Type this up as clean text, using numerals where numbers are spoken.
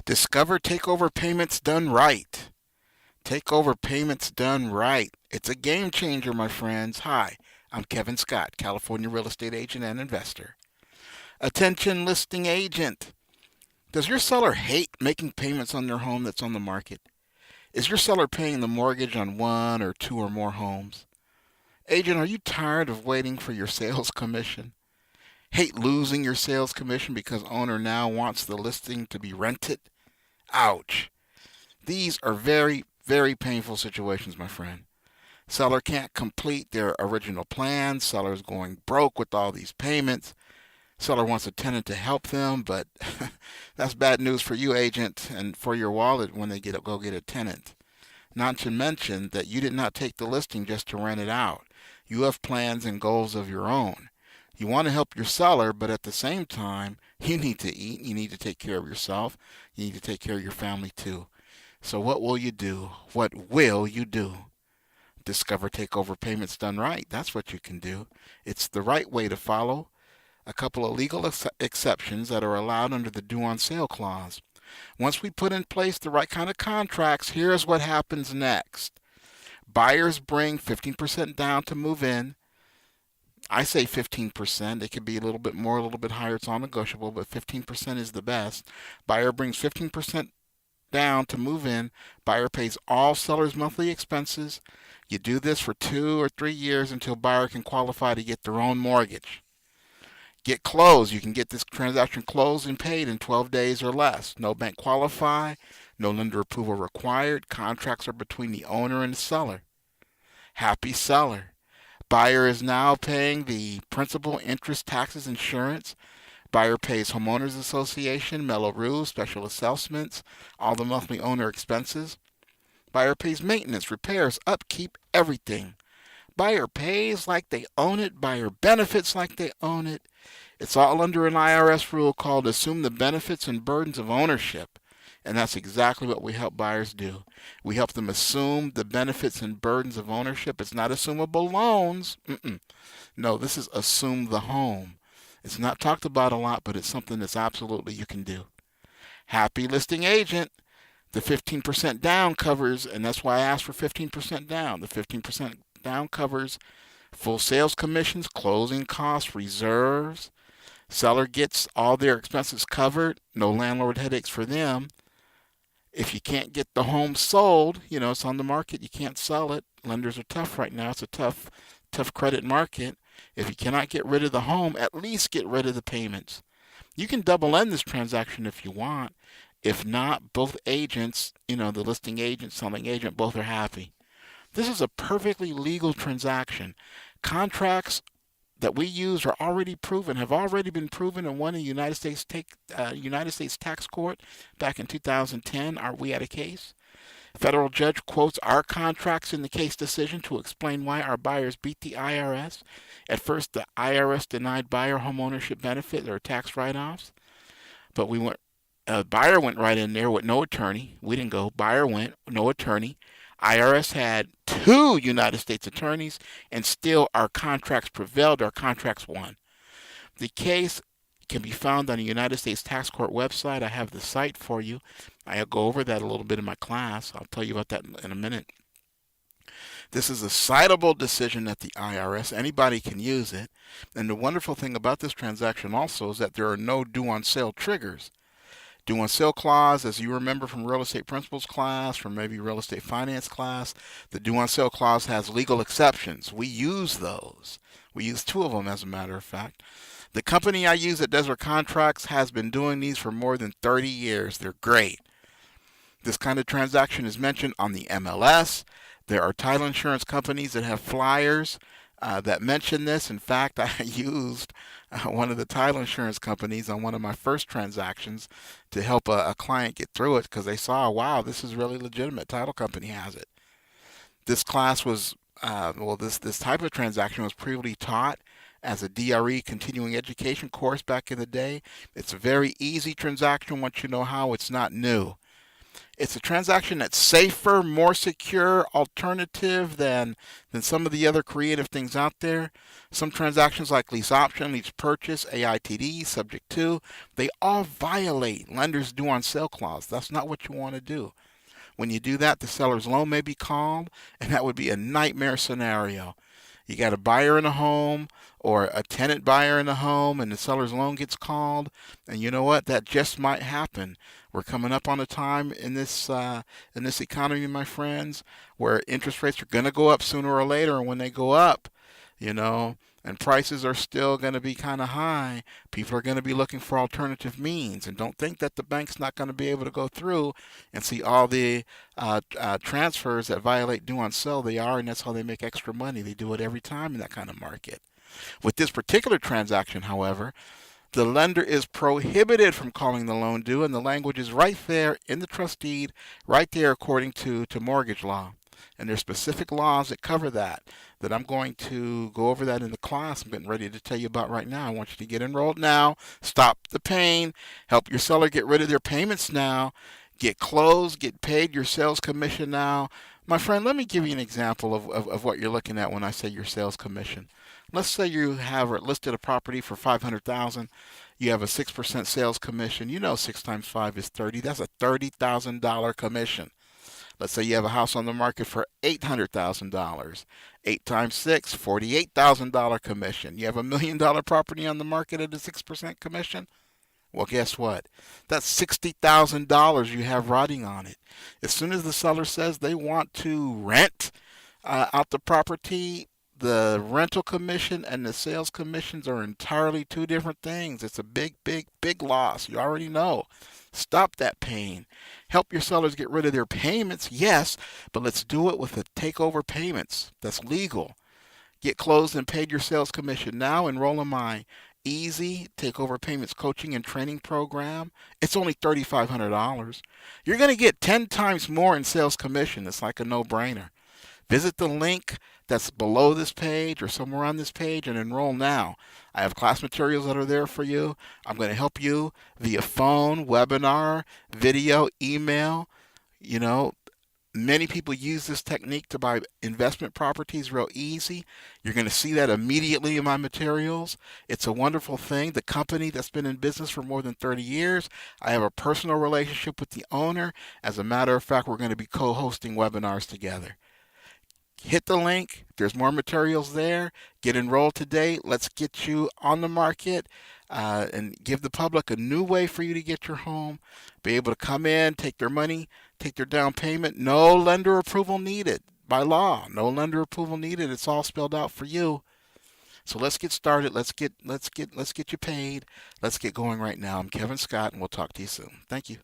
Discover takeover payments done right. Takeover payments done right. It's a game changer, my friends. Hi, I'm Kevin Scott, California real estate agent and investor. Attention listing agent. Does your seller hate making payments on their home that's on the market? Is your seller paying the mortgage on one or two or more homes? Agent, are you tired of waiting for your sales commission? Hate losing your sales commission because owner now wants the listing to be rented? Ouch. These are very, very painful situations, my friend. Seller can't complete their original plan. Seller's going broke with all these payments. Seller wants a tenant to help them, but that's bad news for you, agent, and for your wallet when they go get a tenant. Not to mention that you did not take the listing just to rent it out. You have plans and goals of your own. You want to help your seller, but at the same time, you need to eat. You need to take care of yourself. You need to take care of your family too. So what will you do? What will you do? Discover takeover payments done right. That's what you can do. It's the right way to follow a couple of legal exceptions that are allowed under the due on sale clause. Once we put in place the right kind of contracts, here's what happens next. Buyers bring 15% down to move in. I say 15%. It could be a little bit more, a little bit higher. It's all negotiable, but 15% is the best. Buyer brings 15% down to move in. Buyer pays all seller's monthly expenses. You do this for 2 or 3 years until buyer can qualify to get their own mortgage. Get closed. You can get this transaction closed and paid in 12 days or less. No bank qualify, no lender approval required. Contracts are between the owner and the seller. Happy seller. Buyer is now paying the principal, interest, taxes, insurance. Buyer pays homeowners association, Mellow Roof, special assessments, all the monthly owner expenses. Buyer pays maintenance, repairs, upkeep, everything. Buyer pays like they own it. Buyer benefits like they own it. It's all under an IRS rule called Assume the Benefits and Burdens of Ownership. And that's exactly what we help buyers do. We help them assume the benefits and burdens of ownership. It's not assumable loans. No, this is assume the home. It's not talked about a lot, but it's something that's absolutely you can do. Happy listing agent. The 15% down covers, and that's why I asked for 15% down. The 15% down covers full sales commissions, closing costs, reserves. Seller gets all their expenses covered. No landlord headaches for them. If you can't get the home sold, it's on the market, you can't sell it. Lenders are tough right now. It's a tough credit market. If you cannot get rid of the home, at least get rid of the payments. You can double end this transaction if you want. If not, both agents, the listing agent, selling agent, both are happy. This is a perfectly legal transaction. Contracts that we use are already proven, have already been proven and won in the United States Tax Court back in 2010. We had a case. Federal judge quotes our contracts in the case decision to explain why our buyers beat the IRS. At first, the IRS denied buyer homeownership benefit or tax write-offs, but buyer went right in there with no attorney. We didn't go. Buyer went, no attorney. IRS had 2 United States attorneys, and still our contracts prevailed. Our contracts won. The case can be found on the United States Tax Court website. I have the site for you. I'll go over that a little bit in my class. I'll tell you about that in a minute. This is a citable decision at the IRS. Anybody can use it. And the wonderful thing about this transaction also is that there are no due on sale triggers. Due on sale clause, as you remember from real estate principles class, from maybe real estate finance class, the due on sale clause has legal exceptions. We use those. We use 2 of them, as a matter of fact. The company I use at Desert Contracts has been doing these for more than 30 years. They're great. This kind of transaction is mentioned on the MLS. There are title insurance companies that have flyers that mention this. In fact, I used one of the title insurance companies on one of my first transactions to help a client get through it because they saw, wow, this is really legitimate. Title company has it. This class was, this type of transaction was previously taught as a DRE continuing education course back in the day. It's a very easy transaction once you know how. It's not new. It's a transaction that's safer, more secure alternative than some of the other creative things out there. Some transactions like lease option, lease purchase, AITD, subject to, they all violate lenders due on sale clause. That's not what you want to do. When you do that, the seller's loan may be called, and that would be a nightmare scenario. You got a buyer in a home or a tenant buyer in a home, and the seller's loan gets called, and you know what? That just might happen. We're coming up on a time in this economy, my friends, where interest rates are going to go up sooner or later, and when they go up, you know, and prices are still going to be kind of high, people are going to be looking for alternative means. And don't think that the bank's not going to be able to go through and see all the transfers that violate due on sale. They are, and that's how they make extra money. They do it every time in that kind of market. With this particular transaction, however, the lender is prohibited from calling the loan due, and the language is right there in the trust deed, right there according to mortgage law. And there's specific laws that cover that I'm going to go over that in the class I'm getting ready to tell you about right now. I want you to get enrolled now, stop the pain, help your seller get rid of their payments now, get closed, get paid your sales commission now. My friend, let me give you an example of what you're looking at when I say your sales commission. Let's say you have listed a property for 500,000. You have a 6% sales commission. You know 6 times 5 is 30. That's a $30,000 commission. Let's say you have a house on the market for $800,000. 8 times 6, $48,000 commission. You have $1 million property on the market at a 6% commission. Well, guess what? That's $60,000 you have riding on it. As soon as the seller says they want to rent out the property, the rental commission and the sales commissions are entirely two different things. It's a big, big, big loss. You already know. Stop that pain. Help your sellers get rid of their payments, yes, but let's do it with the takeover payments. That's legal. Get closed and paid your sales commission now. Enroll in my easy takeover payments coaching and training program. It's only $3,500. You're going to get 10 times more in sales commission. It's like a no-brainer. Visit the link that's below this page or somewhere on this page and enroll now. I have class materials that are there for you. I'm going to help you via phone, webinar, video, email. You know, many people use this technique to buy investment properties real easy. You're going to see that immediately in my materials. It's a wonderful thing. The company that's been in business for more than 30 years, I have a personal relationship with the owner. As a matter of fact, we're going to be co-hosting webinars together. Hit the link. There's more materials there. Get enrolled today. Let's get you on the market and give the public a new way for you to get your home. Be able to come in, take their money, take their down payment. No lender approval needed by law. No lender approval needed. It's all spelled out for you. So let's get started. Let's get you paid. Let's get going right now. I'm Kevin Scott, and we'll talk to you soon. Thank you.